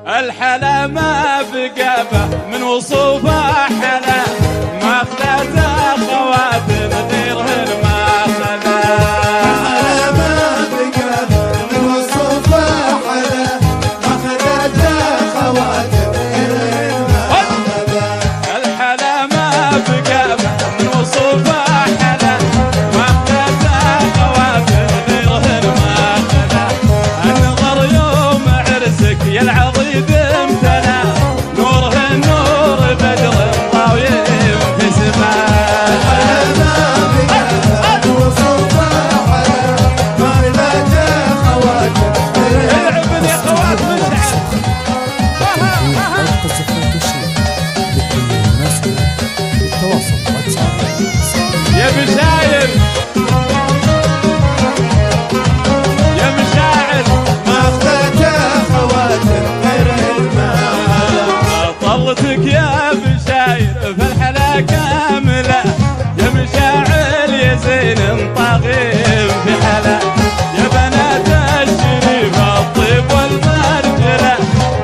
الحلا ما بقابه من وصوفه حلا ما اخذته خواتم غيرهن ما الحلا ما بقابه من وصوفه حلا ما اخذته خواتم غيرهن ما الحلا ما بقابه من وصوفه حلا ما اخذته خواتم غيرهن ما النظر يوم عرسك يا العظيم امتلا نوره النور بدر طاويم في سماء الحلا ما بقابه من وصوفه حلا ما اخذته خواتم غيرهن العبد يا خوات مشعل يا مشاير يا مشاعر ما اخذته خواتم غيرهن ما طلتك يا مشاير فالحلا كاملة يا مشاعر يا زين طاغيم في حلا يا بنات الشريفة الطيب والمرجلة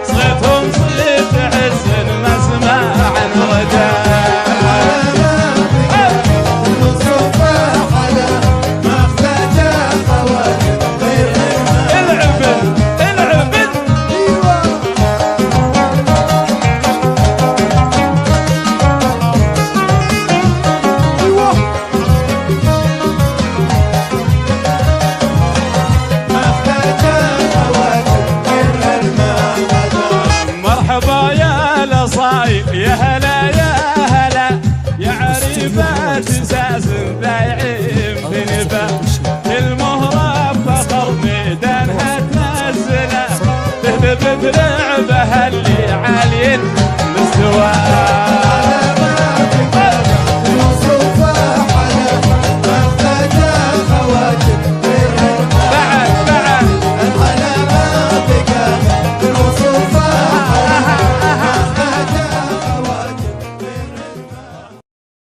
صيتهم صيت حسن ما سمع عن رجال مرحبا يا لصايل يا هلا يا هلا يا عريفة ساس بايعين في نبا المهرة فخر ميدانها تنزله تهدف